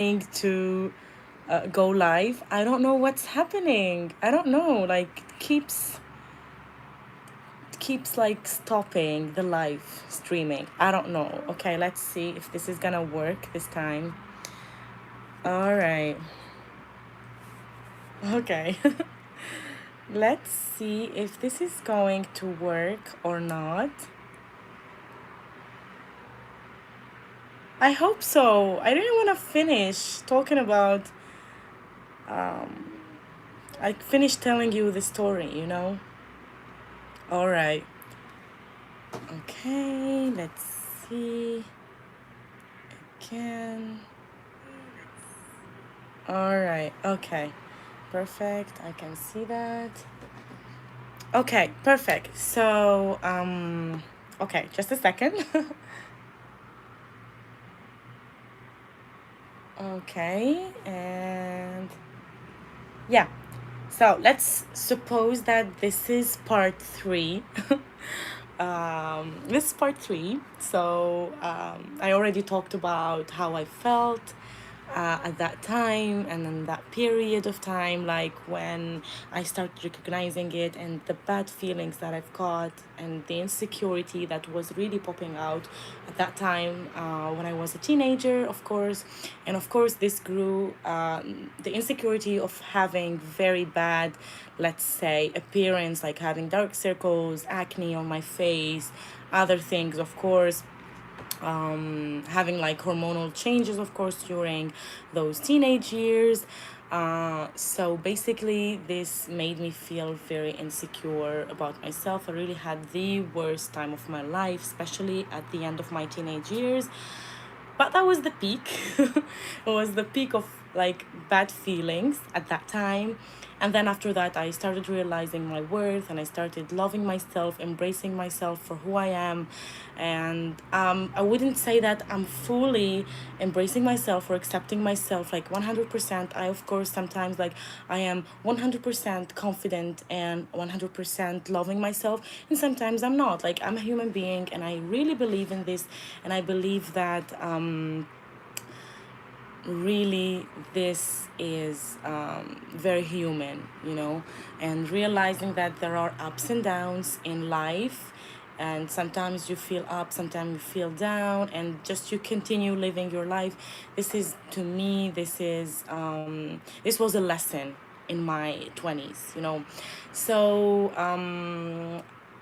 to go live. I don't know what's happening. I don't know. Like keeps like stopping the live streaming. I don't know. Okay, let's see if this is gonna work this time. All right. Okay. Let's see if this is going to work or not. I hope so. I didn't want to finish talking about I finished telling you the story. All right. Okay, let's see again. All right. Okay. Perfect. I can see that. Okay, perfect. So, okay, just a second. Okay, and yeah. So let's suppose that this is part three. This is part three. So I already talked about how I felt at that time and in that period of time, like when I started recognizing it and the bad feelings that I've got and the insecurity that was really popping out at that time when I was a teenager, of course. And of course, this grew the insecurity of having very bad, let's say, appearance, like having dark circles, acne on my face, other things, of course, having like hormonal changes, of course, during those teenage years. So basically, this made me feel very insecure about myself. I really had the worst time of my life, especially at the end of my teenage years. But that was the peak. It was the peak of like bad feelings at that time. And then after that, I started realizing my worth and I started loving myself, embracing myself for who I am. And I wouldn't say that I'm fully embracing myself or accepting myself like 100%. I, of course, sometimes like I am 100% confident and 100% loving myself. And sometimes I'm not. Like I'm a human being and I really believe in this. And I believe that really this is very human, and realizing that there are ups and downs in life, and sometimes you feel up, sometimes you feel down, and just you continue living your life. This is, to me, this was a lesson in my 20s. So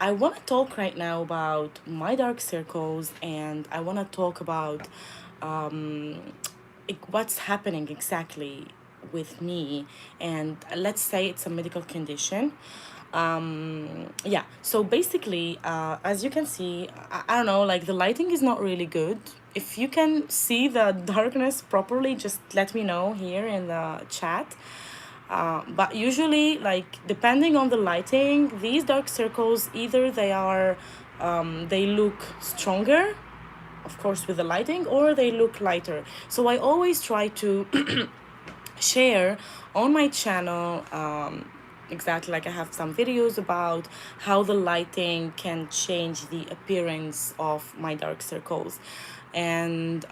I want to talk right now about my dark circles, and I want to talk about what's happening exactly with me. And let's say it's a medical condition. Yeah, so basically, as you can see, I don't know, like the lighting is not really good. If you can see the darkness properly, just let me know here in the chat. But usually, like depending on the lighting, these dark circles, either they look stronger, of course, with the lighting, or they look lighter. So I always try to share on my channel, exactly, like I have some videos about how the lighting can change the appearance of my dark circles. And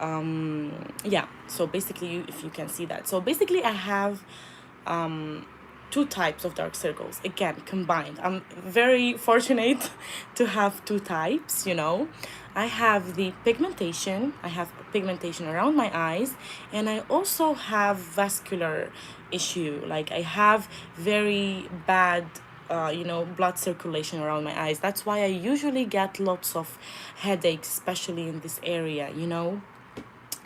yeah, so basically, if you can see that, so basically I have two types of dark circles, again, combined. I'm very fortunate to have two types. I have the pigmentation. I have pigmentation around my eyes, and I also have vascular issue. Like I have very bad blood circulation around my eyes. That's why I usually get lots of headaches, especially in this area.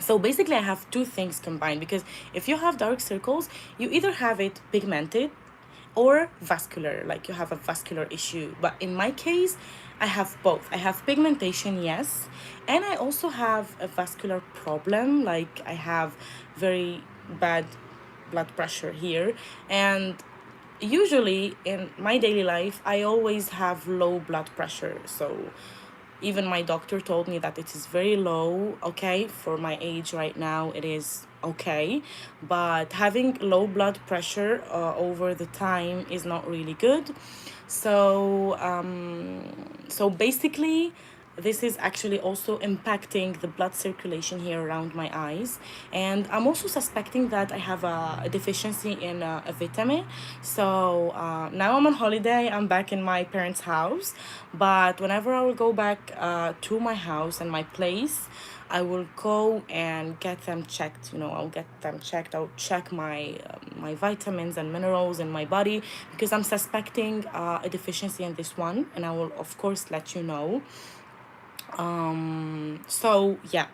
So basically, I have two things combined, because if you have dark circles, you either have it pigmented or vascular, like you have a vascular issue. But in my case, I have both. I have pigmentation, yes, and I also have a vascular problem. Like I have very bad blood pressure here. And usually in my daily life, I always have low blood pressure. So even my doctor told me that it is very low. Okay, for my age right now, it is okay, but having low blood pressure over the time is not really good. So basically, this is actually also impacting the blood circulation here around my eyes. And I'm also suspecting that I have a deficiency in a vitamin. So now I'm on holiday, I'm back in my parents' house. But whenever I will go back to my house and my place, I will go and get them checked. I'll get them checked. I'll check my vitamins and minerals in my body, because I'm suspecting a deficiency in this one, and I will of course let you know. So yeah,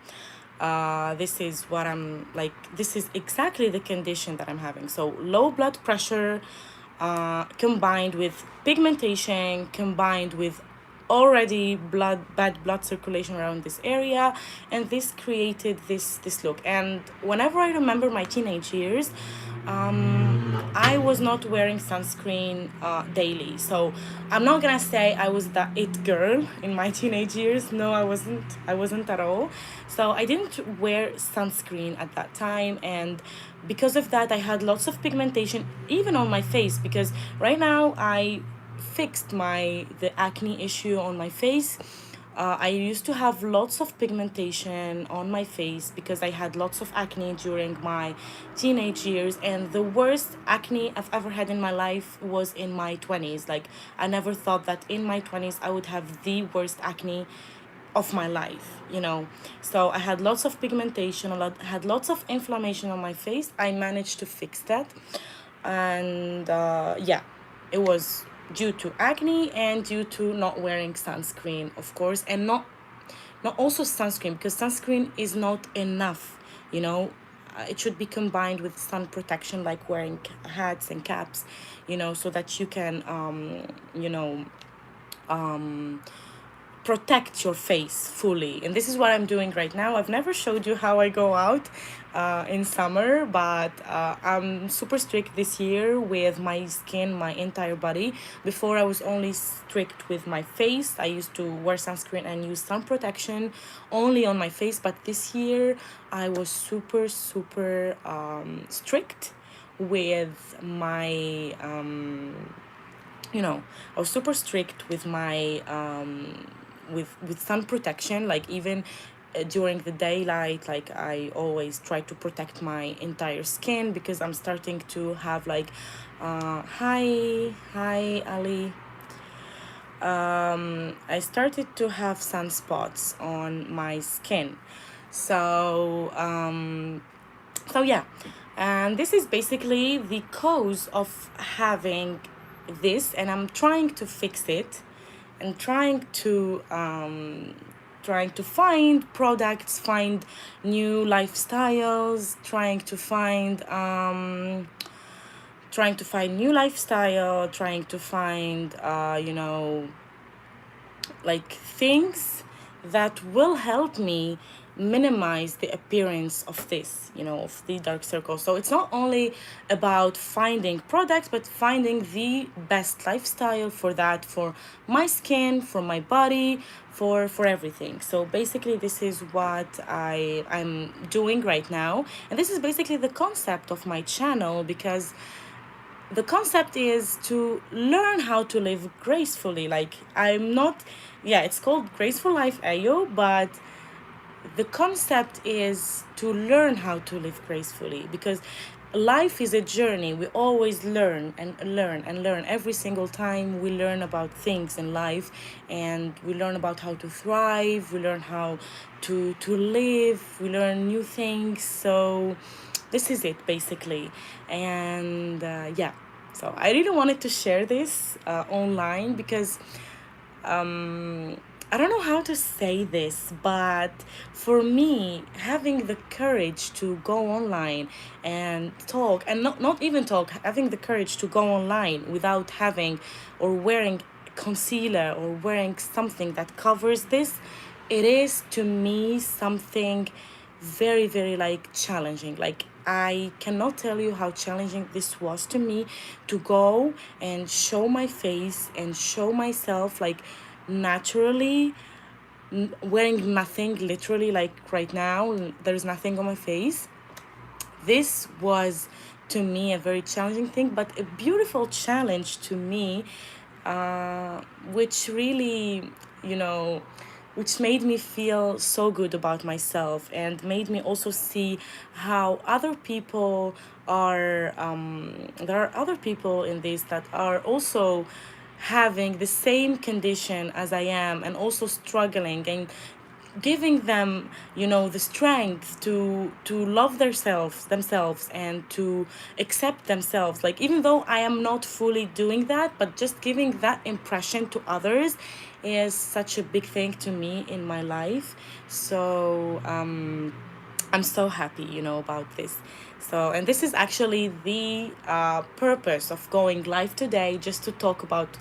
this is what I'm like. This is exactly the condition that I'm having. So low blood pressure, combined with pigmentation, combined with already bad blood circulation around this area, and this created this look. And whenever I remember my teenage years, I was not wearing sunscreen daily. So I'm not gonna say I was the it girl in my teenage years. No, I wasn't at all. So I didn't wear sunscreen at that time, and because of that I had lots of pigmentation even on my face, because right now I fixed the acne issue on my face. I used to have lots of pigmentation on my face because I had lots of acne during my teenage years, and the worst acne I've ever had in my life was in my 20s. Like, I never thought that in my 20s I would have the worst acne of my life. So I had lots of pigmentation, had lots of inflammation on my face. I managed to fix that, and yeah, it was due to acne and due to not wearing sunscreen, of course, and not also sunscreen, because sunscreen is not enough. you know it should be combined with sun protection, like wearing hats and caps, so that you can you know protect your face fully. And this is what I'm doing right now. I've never showed you how I go out in summer, but I'm super strict this year with my skin, my entire body. Before, I was only strict with my face. I used to wear sunscreen and use sun protection only on my face, but this year I was super super strict with my I was super strict with my with sun protection. Like, even during the daylight, like, I always try to protect my entire skin, because I'm starting to have like hi Ali. I started to have sunspots on my skin. So yeah, and this is basically the cause of having this, and I'm trying to fix it, and trying to find products, find new lifestyles, trying to find new lifestyle, trying to find like things that will help me minimize the appearance of this, of the dark circle. So it's not only about finding products, but finding the best lifestyle for that, for my skin, for my body, for everything. So basically, this is what I'm doing right now, and this is basically the concept of my channel, because the concept is to learn how to live gracefully. Like, I'm not, yeah, it's called Graceful Life Ayo, but the concept is to learn how to live gracefully, because life is a journey. We always learn and learn and learn. Every single time we learn about things in life, and we learn about how to thrive, we learn how to live, we learn new things. So this is it basically. And yeah, so I really wanted to share this online, because I don't know how to say this, but for me, having the courage to go online and talk, and not even talk, having the courage to go online without having or wearing concealer or wearing something that covers this, it is to me something very, very like challenging. Like, I cannot tell you how challenging this was to me, to go and show my face and show myself like naturally, wearing nothing, literally, like right now there's nothing on my face. This was to me a very challenging thing, but a beautiful challenge to me, which really, you know which made me feel so good about myself and made me also see how other people are there are other people in this that are also having the same condition as I am and also struggling, and giving them, the strength to love themselves and to accept themselves, like even though I am not fully doing that, but just giving that impression to others is such a big thing to me in my life. So I'm so happy, about this. So, and this is actually the purpose of going live today, just to talk about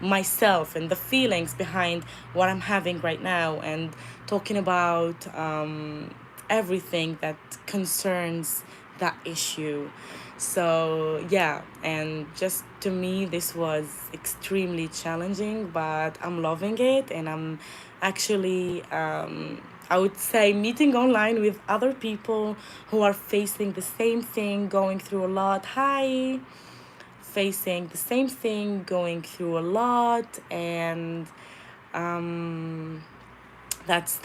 myself and the feelings behind what I'm having right now, and talking about everything that concerns that issue. So, yeah, and just to me, this was extremely challenging, but I'm loving it, and I'm actually, I would say, meeting online with other people who are facing the same thing, going through a lot. Hi, facing the same thing, going through a lot, and um, that's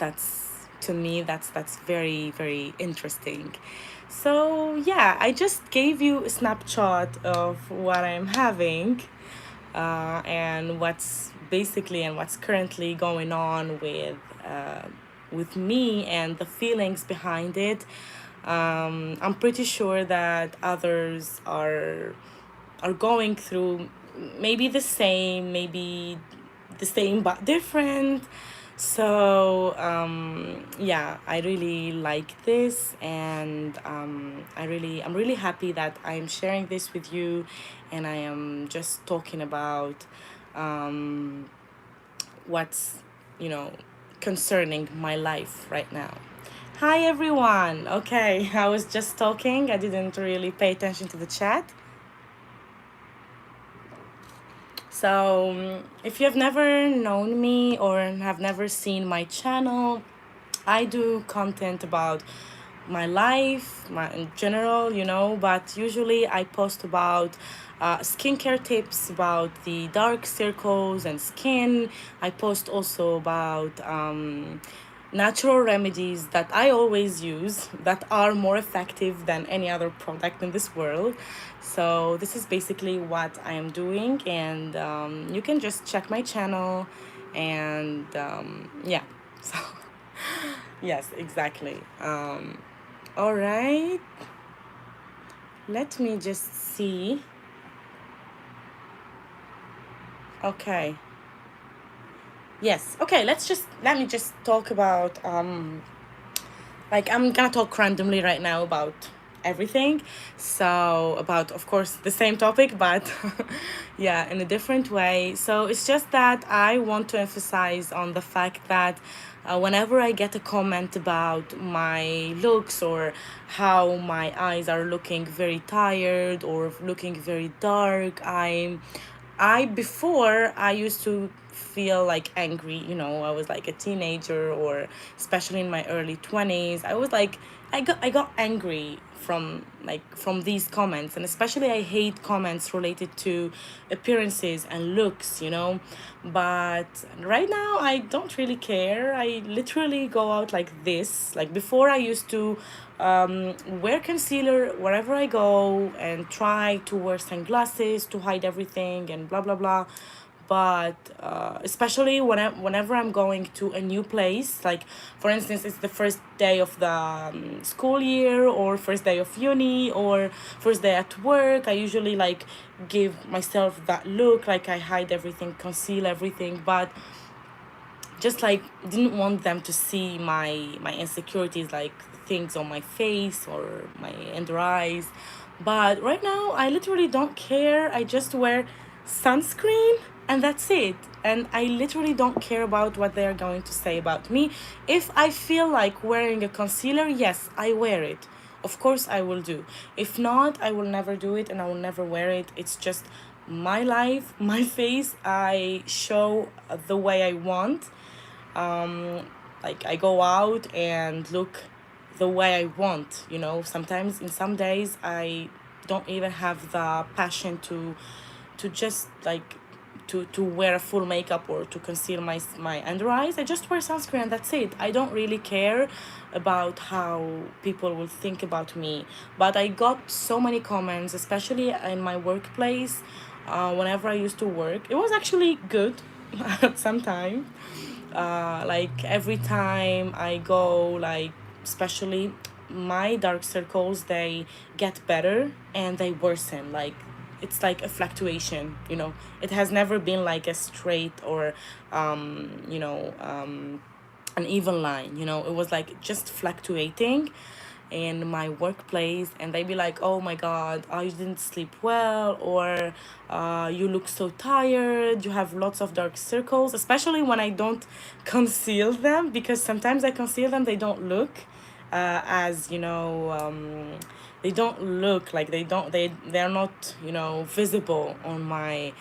to me, that's very very interesting. So yeah, I just gave you a snapshot of what I'm having, and what's currently going on with me and the feelings behind it. I'm pretty sure that others are going through maybe the same but different. So yeah, I really like this, and I'm really happy that I'm sharing this with you, and I am just talking about um, what's, you know concerning my life right now. Hi everyone. Okay, I was just talking. I didn't really pay attention to the chat. So, if you have never known me or have never seen my channel, I do content about my life, in general, but usually I post about skincare tips, about the dark circles and skin. I post also about natural remedies that I always use that are more effective than any other product in this world. So this is basically what I am doing, and you can just check my channel, and yeah. So yes, exactly. All right. Let me just see. Okay. Yes. Okay. Let me just talk about like, I'm gonna talk randomly right now about everything. So, about, of course, the same topic, but yeah, in a different way. So it's just that I want to emphasize on the fact that whenever I get a comment about my looks, or how my eyes are looking very tired or looking very dark, I before I used to feel like angry. I was like a teenager, or especially in my early 20s. I was like, I got angry from these comments, and especially I hate comments related to appearances and looks. But right now I don't really care. I literally go out like this. Like, before, I used to wear concealer wherever I go, and try to wear sunglasses to hide everything, and blah blah blah. But especially whenever I'm going to a new place, like, for instance, it's the first day of the school year, or first day of uni, or first day at work, I usually like give myself that look, like I hide everything, conceal everything, but just like didn't want them to see my insecurities, like things on my face or my under eyes. But right now I literally don't care. I just wear sunscreen, and that's it. And I literally don't care about what they are going to say about me. If I feel like wearing a concealer, yes, I wear it. Of course I will do. If not, I will never do it, and I will never wear it. It's just my life, my face. I show the way I want. Like, I go out and look the way I want. Sometimes, in some days, I don't even have the passion to just like to wear a full makeup or to conceal my under eyes. I just wear sunscreen and that's it. I don't really care about how people will think about me. But I got so many comments, especially in my workplace. Whenever I used to work, it was actually good at some time. Like every time I go, like especially my dark circles, they get better and they worsen. Like it's like a fluctuation, you know. It has never been like a straight or an even line, you know. It was like just fluctuating in my workplace, and they'd be like, oh my god, you didn't sleep well, or you look so tired, you have lots of dark circles, especially when I don't conceal them, because sometimes I conceal them, they don't look as they don't look like they're not, you know, visible on my,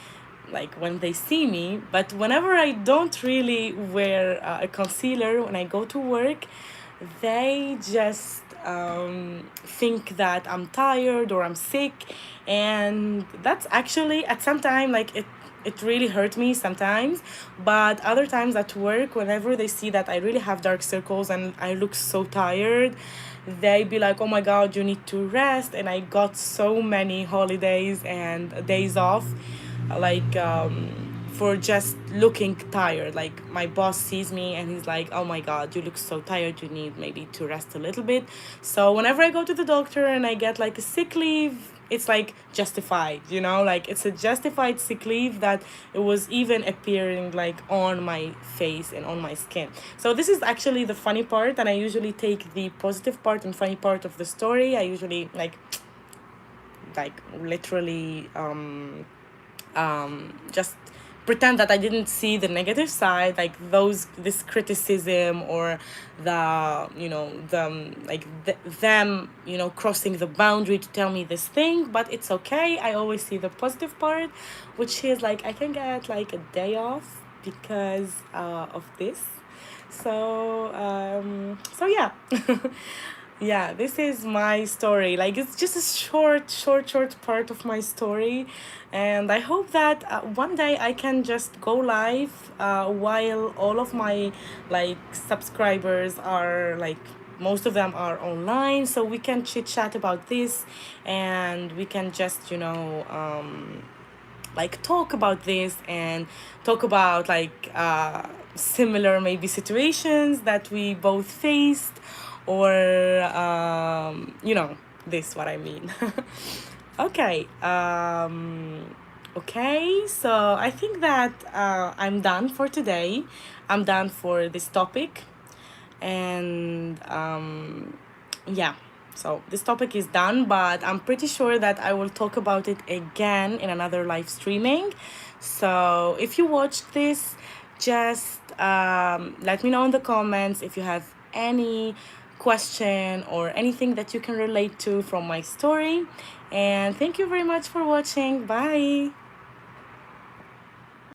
like when they see me. But whenever I don't really wear a concealer when I go to work, they just think that I'm tired or I'm sick. And that's actually at some time, like it really hurt me sometimes. But other times at work, whenever they see that I really have dark circles and I look so tired, they be like, oh my god, you need to rest. And I got so many holidays and days off, like for just looking tired. Like my boss sees me and he's like, oh my god, you look so tired, you need maybe to rest a little bit. So whenever I go to the doctor and I get like a sick leave, it's like justified, you know, like it's a justified sick leave that it was even appearing like on my face and on my skin. So this is actually the funny part, and I usually take the positive part and funny part of the story. I usually like literally just pretend that I didn't see the negative side, like this criticism or the, you know, them, you know, crossing the boundary to tell me this thing. But it's okay. I always see the positive part, which is like I can get like a day off because of this. So yeah. Yeah, this is my story. Like it's just a short part of my story, and I hope that one day I can just go live while all of my like subscribers are like, most of them are online, so we can chit chat about this, and we can just, you know, like talk about this and talk about like similar maybe situations that we both faced, or you know, this what I mean. Okay. Okay, so I think that I'm done for today. I'm done for this topic. And yeah, so this topic is done, but I'm pretty sure that I will talk about it again in another live streaming. So if you watched this, just let me know in the comments if you have any question or anything that you can relate to from my story. And thank you very much for watching. Bye.